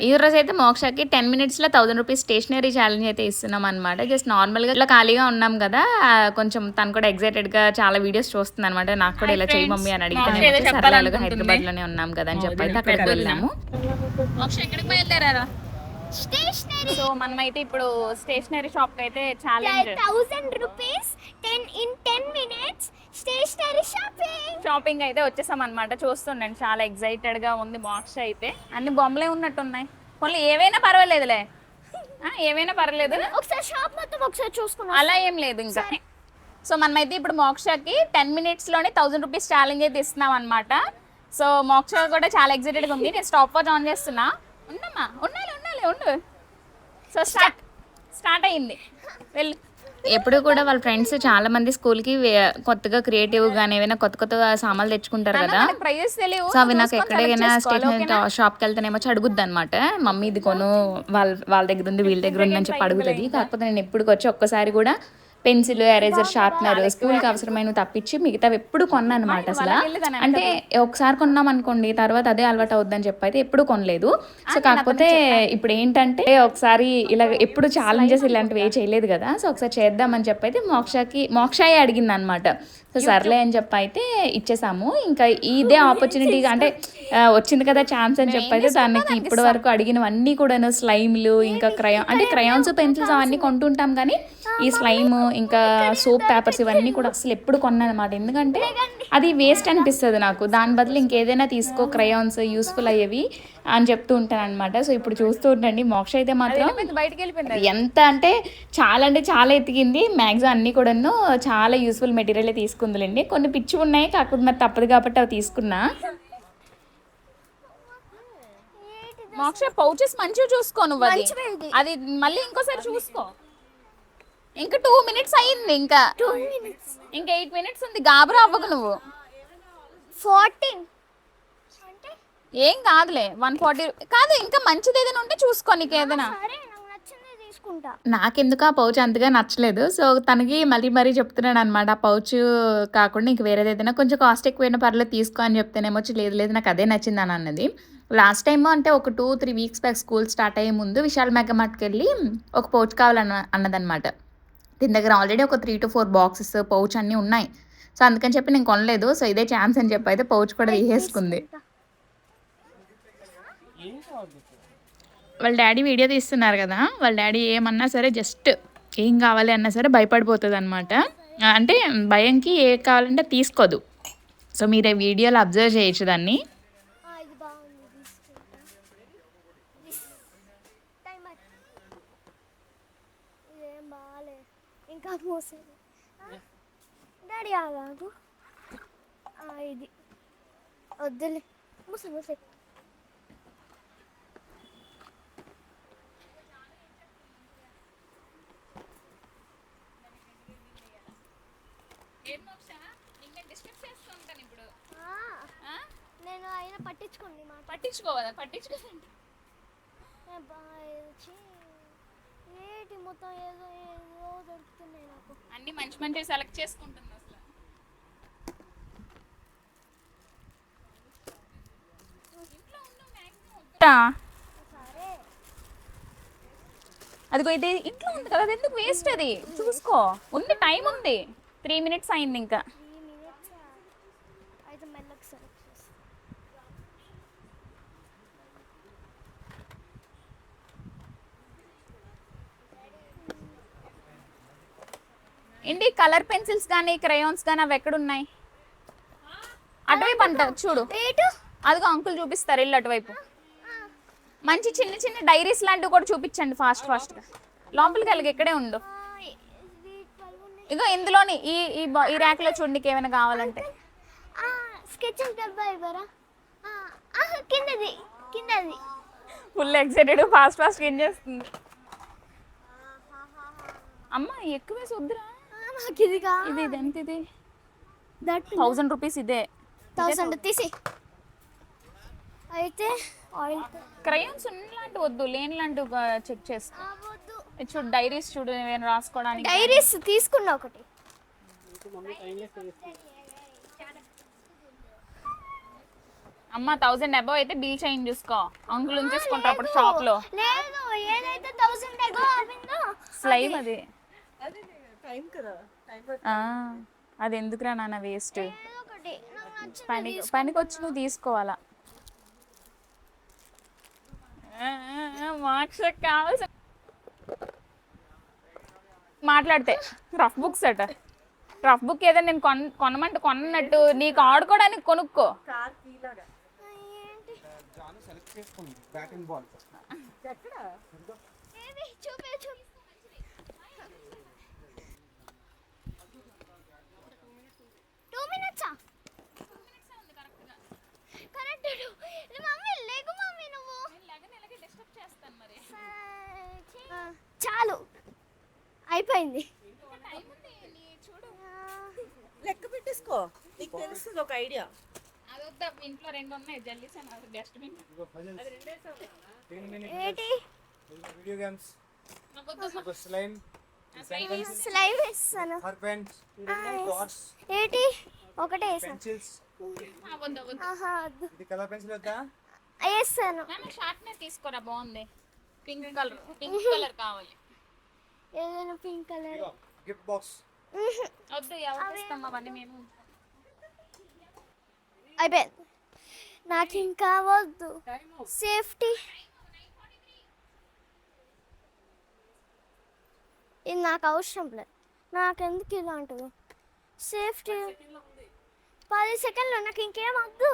ఈ రోజైతే మోక్షకి 10 మినిట్స్‌లో 1000 రూపీస్ స్టేషనరీ ఛాలెంజ్ అయితే ఇస్తున్నామనమాట. జస్ట్ నార్మల్‌గా ఇట్లా ఖాళీగా ఉన్నాం గదా! కొంచెం తను కూడా ఎక్సైటెడ్‌గా చాలా వీడియోస్ చూస్తుందనమాట. నాకు కూడా హాయ్ ఇలా చెయ్యి ఫ్రెండ్స్, మమ్మీ అని మోక్ష అడిగితేనేమో ఏదో సర్లే ఎలాగో చెప్పాలనుకుంటుంది. హైదరాబాద్‌లోనే ఉన్నాం కదా! అని చెప్పైతే అక్కడికి వెళ్ళాము. మోక్ష ఎక్కడికి బయలుదేరారా? స్టేషనరీ సో మనమైతే ఇప్పుడు స్టేషనరీ షాప్ అయితే challenge 1000 rupees 10 minutes stationery shopping అయితే వచ్చేసాం అనమాట. చూస్తుండండి, చాలా ఎక్సైటెడ్ గా ఉంది మోక్ష అయితే. అన్ని బొమ్మలే ఉన్నట్టున్నాయి. కొన్ని ఏవైనా పర్వాలేదులే, ఏవైనా పర్లేదు. ఒకసారి షాప్ మొత్తం ఒకసారి చూసుకున్నాం. అలా ఏం లేదు ఇంకా. సో మనమైతే ఇప్పుడు మోక్షకి 10 మినిట్స్లోనే 1000 రూపీస్ ఛాలెంజ్ అయితే ఇస్తున్నాం అనమాట. సో మోక్ష కూడా చాలా ఎక్సైటెడ్గా ఉంది. నేను స్టాప్ వాచ్ ఆన్ చేస్తున్నా. ఉండమ్మా, ఉండాలి ఉండాలి ఉండు. సో స్టార్ట్ అయ్యింది, వెళ్ళు. ఎప్పుడు కూడా వాళ్ళ ఫ్రెండ్స్ చాలా మంది స్కూల్‌కి కొత్తగా క్రియేటివ్‌గానే ఏవైనా కొత్త కొత్త సామాన్లు తెచ్చుకుంటారు కదా! ప్రైజెస్ తెలియవు. సో అవి నాకు ఎక్కడికైనా స్టేషనరీ షాప్‌కి వెళ్తేనేమో అడుగుద్దనమాట. మమ్మీ ఇది కొను, వాళ్ళ దగ్గర ఉంది, వీళ్ళ దగ్గర ఉంది అని చెప్పి అడుగుతది. కాకపోతే నేను ఎప్పుడుకొచ్చి ఒక్కసారి కూడా పెన్సిల్, ఎరేజర్, షార్ప్నర్ స్కూల్కి అవసరమైనవి తప్పించి మిగతావి ఎప్పుడు కొన్నానమాట. అసలు అంటే ఒకసారి కొన్నాం అనుకోండి, తర్వాత అదే అలవాటు అవుద్దని చెప్పి అయితే ఎప్పుడు కొనలేదు. సో కాకపోతే ఇప్పుడు ఏంటంటే ఒకసారి ఇలా ఎప్పుడు ఛాలెంజెస్ ఇలాంటివి ఏ చేయలేదు కదా. సో ఒకసారి చేద్దామని చెప్పి అయితే మోక్షాయే అడిగింది అనమాట. సో సర్లే అని చెప్పి అయితే ఇచ్చేసాము. ఇంకా ఇదే ఆపర్చునిటీగా అంటే వచ్చింది కదా ఛాన్స్ అని చెప్పి అయితే దానికి ఇప్పటి వరకు అడిగినవన్నీ కూడాను స్లైమ్లు, ఇంకా క్రయాన్స్, పెన్సిల్స్ అవన్నీ కొంటుంటాం. కానీ ఈ స్లైమ్ ఇంకా సోప్ పేపర్స్ ఇవన్నీ కూడా అసలు ఎప్పుడు కొన్నానమాట. ఎందుకంటే అది వేస్ట్ అనిపిస్తుంది నాకు. దాని బదులు ఇంకేదైనా తీసుకో, క్రయాన్స్ యూస్ఫుల్ అయ్యేవి అని చెప్తూ ఉంటాను అనమాట. సో ఇప్పుడు చూస్తూ ఉండండి, మోక్ష అయితే మాత్రం బయటకు వెళ్ళిపోయింది. ఎంత అంటే చాలా ఎతికింది. మ్యాక్సిమం అన్నీ కూడాను చాలా యూస్ఫుల్ మెటీరియల్ తీసుకుందిలేండి. కొన్ని పిచ్చి ఉన్నాయి, కాకపోతే మరి తప్పదు కాబట్టి అవి తీసుకున్నా. మోక్ష పౌచెస్ మంచిగా చూసుకో నువ్వు. అది మళ్ళీ ఇంకోసారి చూసుకో. ఇంకా 2 మినిట్స్ అయ్యింది. ఇంకా 8 మినిట్స్ ఉంది. గాబరా అవ్వకు నువ్వు. 14 అంటే ఏం కాదులే. 140 కాదు, ఇంకా మంచిది ఏదైనా ఉంటే చూసుకో. నీకు ఏదైనా సరే, నాకు నచ్చింది తీసుకుంటా. నాకెందుకు ఆ పౌచ్ అంతగా నచ్చలేదు. సో తనకి మరీ చెప్తున్నాను అనమాట. ఆ పౌచ్ కాకుండా ఇంక వేరేది ఏదైనా కొంచెం కాస్ట్ ఎక్కువైనా పర్లేదు తీసుకో అని చెప్తేనేమో లేదు నాకు అదే నచ్చింది అని అన్నది. లాస్ట్ టైం అంటే ఒక 2-3 వీక్స్ బ్యాక్ స్కూల్ స్టార్ట్ అయ్యే ముందు విశాల్ మెగామార్ట్కి వెళ్ళి ఒక పౌచ్ అన్నదనమాట. దీని దగ్గర ఆల్రెడీ ఒక 3 to 4 బాక్సెస్ పౌచ్ అన్నీ ఉన్నాయి. సో అందుకని చెప్పి నేను కొనలేదు. సో ఇదే ఛాన్స్ అని చెప్పి అయితే పౌచ్ కూడా తీసేసుకుంది. వాళ్ళ డాడీ వీడియో తీస్తున్నారు కదా, వాళ్ళ డాడీ ఏమన్నా సరే జస్ట్ ఏం కావాలి అన్నా సరే భయపడిపోతుంది అనమాట. అంటే భయంకి ఏ కావాలంటే తీసుకోదు. సో మీరు ఈ వీడియోలో అబ్జర్వ్ చేయొచ్చు దాన్ని. ఇది బాగుంది, తీసుకుంటా. టైమర్ ఇదేం బాగాలే, ఇంకా మోసేది. డాడీ ఆగాదు, ఇది వద్దులే, మూసే నేను అయినా పట్టించుకోండి మాట. పట్టించుకోవాలా? పట్టించుకోండి. ఏంటి మొత్తం ఏదో దొరుకుతున్నాయి నాకు. అన్ని మంచి సెలెక్ట్ చేసుకుంటుంది అసలు. సరే, అదిగో ఇది ఇంట్లో ఉంది కదా, అది ఎందుకు వేస్ట్? అది చూసుకో, ఉంది, టైం ఉంది. 3 మినిట్స్ అయింది ఇంకా. 3 మినిట్స్ అయితే మెల్లగా సెలెక్ట్ చేసి. ఏంటి కలర్ పెన్సిల్స్ కానీ క్రయాన్స్ కానీ అవి ఎక్కడున్నాయి? అటువైపు అంట చూడు. అదిగో అంకుల్ చూపిస్తారు, ఇల్లు అటువైపు. మంచి చిన్న డైరీస్ లాంటివి కూడా చూపించండి ఫాస్ట్గా. లోపలికి వెళ్ళి ఇక్కడే ఉండు. ఇగో ఇందులోని ఈ ర్యాక్లో చూడు, నీకు ఏమైనా కావాలంటే. స్కెచింగ్ డబ్బా ఇవ్వరా? కిందది. ఫుల్ ఎక్సైటెడ్, ఫాస్ట్ ఏం చేస్తుంది అమ్మ. ఎక్కువే వద్దురా, నాకు ఇది కావాలి. ఇది ఎంత? ఇది 1000 రూపీస్. ఇదే 1000 తీసి. అయితే ఆయిల్ క్రయాన్స్ ఉన్నలాంటి వద్దు, లేని లాంటి చెక్ చేసుకో. చూడు డైరీస్ చూడు, ఏమైనా రాసుకోవడానికి. డైరీస్ తీసుకున్నా ఒకటి. అమ్మ 1000 అబౌవ్ అయితే బిల్ చేంజ్ చూసుకో. అంకుల్ ఉంచేసుకుంటారు అప్పుడు షాప్ లో. లేదు ఏదైతే 1000 ఎగో అవిందో స్లైమ్ అది. టైం కదా, టైం అది ఎందుకురా నాన్న వేస్ట్. ఏదో ఒకటి నాకు నచ్చింది పనికి వచ్చి నువ్వు తీసుకోవాలా. మార్క్స్ కావాల్సిన మాట్లాడితే రఫ్ బుక్స్ అట. రఫ్ బుక్ ఏదో నేను కొనమంటే కొన్నట్టు నీకు ఆడుకోవడానికి కొనుక్కో. కార్ కీ లాగా ఏంటి జాను సెలెక్ట్ చేసుకోండి బ్యాట్ అండ్ బాల్. ఎక్కడ ఏది చూపే 2 మినిట్సా కరెక్ట్. మమ్మీ లేకు మమ్మీ నువ్వు చాలు అయిపోయింది. లెక్క పెట్టేసుకో, నీకు తెలుస్తుంది ఒక ఐడియా. అదొద్దా, ఇంట్లో 2 ఉన్నాయి జల్లీస్ అని డస్ట్బిన్. ఏంటి వీడియో గేమ్స్, స్లైమ్, స్లైమ్ వేస్తాను. సర్పెంట్స్, డాట్స్, ఏంటి ఒకటే వేసాను. పెన్సిల్స్. ఆహా వద్దు ఇది కలర్ పెన్సిల్ వద్దా? వేస్తాను. షార్ప్నర్ తీసుకోరా, బాగుంది. పింక్ కలర్ కావాలి. ఏదైనా పింక్ కలర్ గిఫ్ట్ బాక్స్. వద్దు, ఎవరు ఇస్తాం అవన్నీ మేము. అయిపోయింది నాకు ఇంకా వద్దు. సేఫ్టీ ఇది నాకు అవసరం లేదు. నాకెందుకు ఇలాంటివి సేఫ్టీ. 10 సెకండ్లు నాకు ఇంకేం వద్దు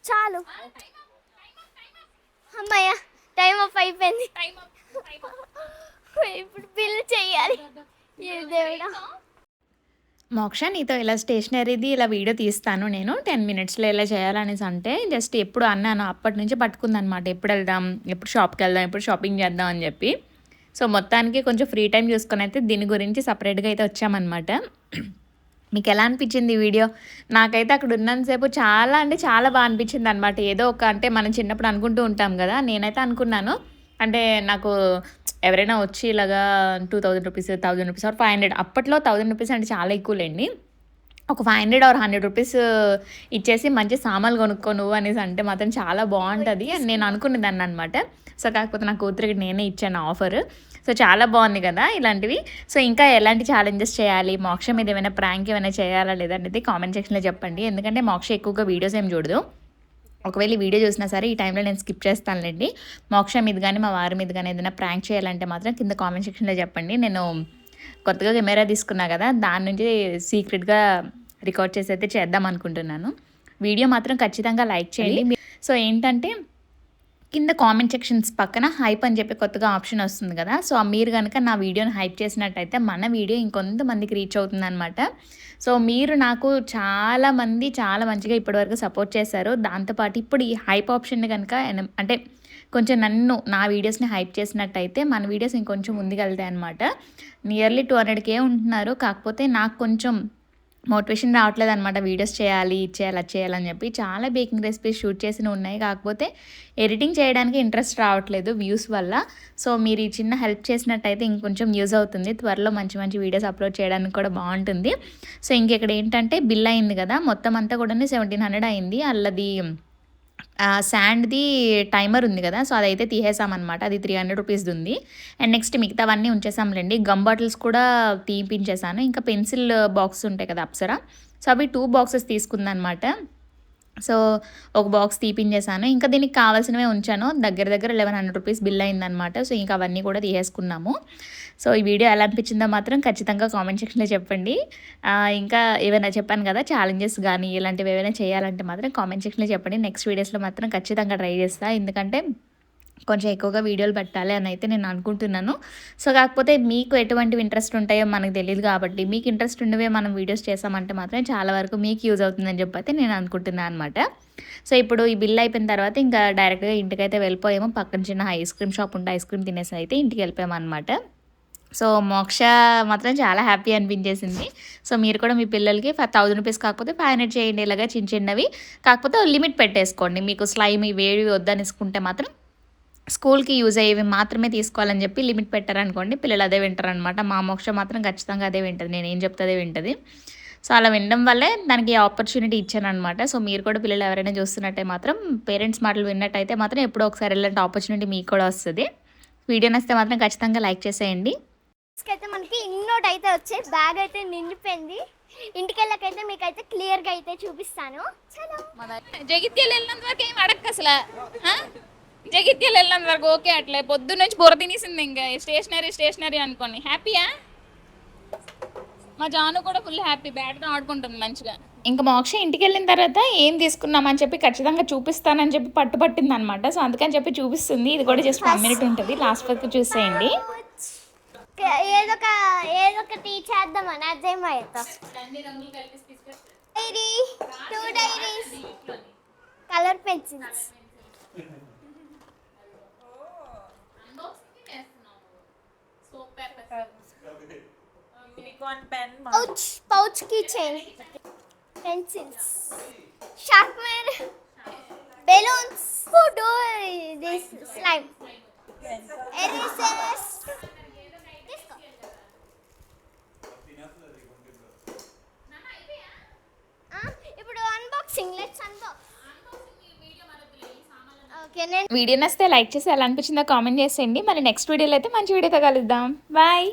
చాలు. అమ్మయ్య టైం అప్ అయిపోయింది. ఇప్పుడు బిల్ చెయ్యాలి. ఏ దేవుడా. మోక్ష నీతో ఇలా స్టేషనరీది ఇలా వీడియో తీస్తాను నేను 10 మినిట్స్లో ఇలా చేయాలనేసి అంటే జస్ట్ ఎప్పుడు అన్నాను అప్పటి నుంచి పట్టుకుందనమాట. ఎప్పుడు వెళ్దాం, ఎప్పుడు షాప్కి వెళ్దాం, ఎప్పుడు షాపింగ్ చేద్దాం అని చెప్పి. సో మొత్తానికి కొంచెం ఫ్రీ టైం చూసుకొని అయితే దీని గురించి సపరేట్గా అయితే వచ్చామన్నమాట. మీకు ఎలా అనిపించింది ఈ వీడియో? నాకైతే అక్కడ ఉన్నంతసేపు చాలా అంటే చాలా బాగా అనిపించింది అనమాట. ఏదో ఒక అంటే మనం చిన్నప్పుడు అనుకుంటూ ఉంటాం కదా, నేనైతే అనుకున్నాను అంటే నాకు ఎవరైనా వచ్చి ఇలాగా 2000 రూపీస్, 1000 రూపీస్ ఆర్ 500, అప్పట్లో 1000 రూపీస్ అంటే చాలా ఎక్కువలేండి. ఒక 500 ఆర్ 100 రూపీస్ ఇచ్చేసి మంచి సామాన్లు కొనుక్కో నువ్వు అనేసి అంటే మాత్రం చాలా బాగుంటుంది అని నేను అనుకునేదాన్ని అనమాట. సో కాకపోతే నా కూతురికి నేనే ఇచ్చాను ఆఫర్. సో చాలా బాగుంది కదా ఇలాంటివి. సో ఇంకా ఎలాంటి ఛాలెంజెస్ చేయాలి, మోక్ష మీద ఏమైనా ప్రాంక్ ఏమైనా చేయాలా లేదనేది కామెంట్ సెక్షన్లో చెప్పండి. ఎందుకంటే మోక్ష ఎక్కువగా వీడియోస్ ఏం చూడదు. ఒకవేళ ఈ వీడియో చూసినా సరే ఈ టైంలో నేను స్కిప్ చేస్తానులేండి. మోక్ష మీద కానీ మా వారి మీద కానీ ఏదైనా ప్రాంక్ చేయాలంటే మాత్రం కింద కామెంట్ సెక్షన్లో చెప్పండి. నేను కొత్తగా కెమెరా తీసుకున్నా కదా, దాని నుంచి సీక్రెట్గా రికార్డ్ చేసి అయితే చేద్దాం అనుకుంటున్నాను. వీడియో మాత్రం ఖచ్చితంగా లైక్ చేయండి. సో ఏంటంటే కింద కామెంట్ సెక్షన్స్ పక్కన హైప్ అని చెప్పి కొత్తగా ఆప్షన్ వస్తుంది కదా, సో మీరు కనుక నా వీడియోని హైప్ చేసినట్టయితే మన వీడియో ఇంకొంతమందికి రీచ్ అవుతుందన్నమాట. సో మీరు నాకు చాలా మంచిగా ఇప్పటివరకు సపోర్ట్ చేశారు. దాంతోపాటు ఇప్పుడు ఈ హైప్ ఆప్షన్ని కనుక అంటే కొంచెం నా వీడియోస్ని హైప్ చేసినట్టయితే మన వీడియోస్ ఇంకొంచెం ముందుకెళ్తాయి అనమాట. నియర్లీ 200K ఉంటున్నారు. కాకపోతే నాకు కొంచెం మోటివేషన్ రావట్లేదు అనమాట. వీడియోస్ చేయాలి, అది చేయాలని చెప్పి చాలా బేకింగ్ రెసిపీస్ షూట్ చేసినవి ఉన్నాయి. కాకపోతే ఎడిటింగ్ చేయడానికి ఇంట్రెస్ట్ రావట్లేదు వ్యూస్ వల్ల. సో మీరు ఈ చిన్న హెల్ప్ చేసినట్టయితే ఇంకొంచెం యూజ్ అవుతుంది. త్వరలో మంచి వీడియోస్ అప్లోడ్ చేయడానికి కూడా బాగుంటుంది. సో ఇంకెక్కడ ఏంటంటే బిల్ అయింది కదా, మొత్తం అంతా కూడా 1700 అయింది. అల్లది శాండ్ది టైమర్ ఉంది కదా, సో అదైతే తీసేసామన్నమాట. అది 300 రూపీస్ది ఉంది. అండ్ నెక్స్ట్ మిగతావన్నీ ఉంచేసాంలేండి. గమ్ బాటిల్స్ కూడా తీపించేసాను. ఇంకా పెన్సిల్ బాక్స్ ఉంటాయి కదా అప్సరా, సో అవి 2 బాక్సెస్ తీసుకుందనమాట. సో ఒక బాక్స్ తీపించేసాను. ఇంకా దీనికి కావాల్సినవే ఉంచాను. దగ్గర 1100 రూపీస్ బిల్ అయిందనమాట. సో ఇంకా అవన్నీ కూడా తీసేసుకున్నాము. సో ఈ వీడియో ఎలా అనిపించిందో మాత్రం ఖచ్చితంగా కామెంట్ సెక్షన్లో చెప్పండి. ఇంకా ఏమైనా చెప్పాను కదా ఛాలెంజెస్ కానీ ఇలాంటివి ఏమైనా చేయాలంటే మాత్రం కామెంట్ సెక్షన్లో చెప్పండి. నెక్స్ట్ వీడియోస్లో మాత్రం ఖచ్చితంగా ట్రై చేస్తాను. ఎందుకంటే కొంచెం ఎక్కువగా వీడియోలు పెట్టాలి అని అయితే నేను అనుకుంటున్నాను. సో కాకపోతే మీకు ఎటువంటి ఇంట్రెస్ట్ ఉంటాయో మనకు తెలియదు కాబట్టి మీకు ఇంట్రెస్ట్ ఉండవే మనం వీడియోస్ చేసామంటే మాత్రం చాలా వరకు మీకు యూజ్ అవుతుందని చెప్పి అయితే నేను అనుకుంటున్నాను అనమాట. సో ఇప్పుడు ఈ బిల్ అయిపోయిన తర్వాత ఇంకా డైరెక్ట్గా ఇంటికైతే వెళ్ళిపోయాము. పక్కన చిన్న ఐస్ క్రీమ్ షాప్ ఉంటే ఐస్ క్రీమ్ తినేసి అయితే ఇంటికి వెళ్ళిపోయాము అనమాట. సో మోక్ష మాత్రం చాలా హ్యాపీ అనిపించేసింది. సో మీరు కూడా మీ పిల్లలకి 1000 రూపీస్ కాకపోతే 500 చేయండి. ఇలాగా చిన్నవి కాకపోతే లిమిట్ పెట్టేసుకోండి. మీకు స్లైమ్ ఇవేవి వద్దనేసుకుంటే మాత్రం స్కూల్కి యూజ్ అయ్యేవి మాత్రమే తీసుకోవాలని చెప్పి లిమిట్ పెట్టారనుకోండి, పిల్లలు అదే వింటారనమాట. మా మోక్ష మాత్రం ఖచ్చితంగా అదే వింటుంది. నేను ఏం చెప్తే అదే వింటుంది. సో అలా వినడం వల్లే దానికి ఆపర్చునిటీ ఇచ్చాను అనమాట. సో మీరు కూడా పిల్లలు ఎవరైనా చూస్తున్నట్టే మాత్రం పేరెంట్స్ మాటలు విన్నట్టయితే మాత్రం ఎప్పుడో ఒకసారి ఇలాంటి ఆపర్చునిటీ మీకు కూడా వస్తుంది. వీడియో నచ్చితే మాత్రం ఖచ్చితంగా లైక్ చేసేయండి. అయితే మనకి ఇన్నోట్ అయితే వచ్చే బ్యాగ్ అయితే నిండిపోయింది. ఇంటికి వెళ్ళకైతే మీకైతే క్లియర్గా అయితే చూపిస్తాను. చలో జగిత్యాల వెళ్ళినంత వరకు ఏం అడక్క అసలు. జగిత్యాల వెళ్ళినంత వరకు ఓకే, అట్లే పొద్దున్న నుంచి బుర్ర తినేసింది ఇంకా స్టేషనరీ అనుకోని. హ్యాపీయా? మా జాను కూడా ఫుల్ హ్యాపీ, బ్యాట్తో ఆడుకుంటుంది మంచిగా. ఇంకా మోక్ష ఇంటికి వెళ్ళిన తర్వాత ఏం తీసుకున్నామని చెప్పి ఖచ్చితంగా చూపిస్తానని చెప్పి పట్టుబట్టింది అనమాట. సో అందుకని చెప్పి చూపిస్తుంది. ఇది కూడా జస్ట్ 1 minute ఉంటుంది, లాస్ట్ వరకు చూసేయండి. ఏదొకటి చేద్దామని Ajay diary, 2 diaries, colour pencils. Unicorn pen, pouch key chain, pencils, sharpener, balloons, who do this slime, erasers. ఇప్పుడు అన్బాక్సింగ్, లెట్స్ అన్బాక్స్. ఓకే, నేను వీడియో నచ్చితే లైక్ చేసి ఎలా అనిపించిందో కామెంట్ చేసేయండి. మరి నెక్స్ట్ వీడియోలో అయితే మంచి వీడియోతో కలుద్దాం. బాయ్.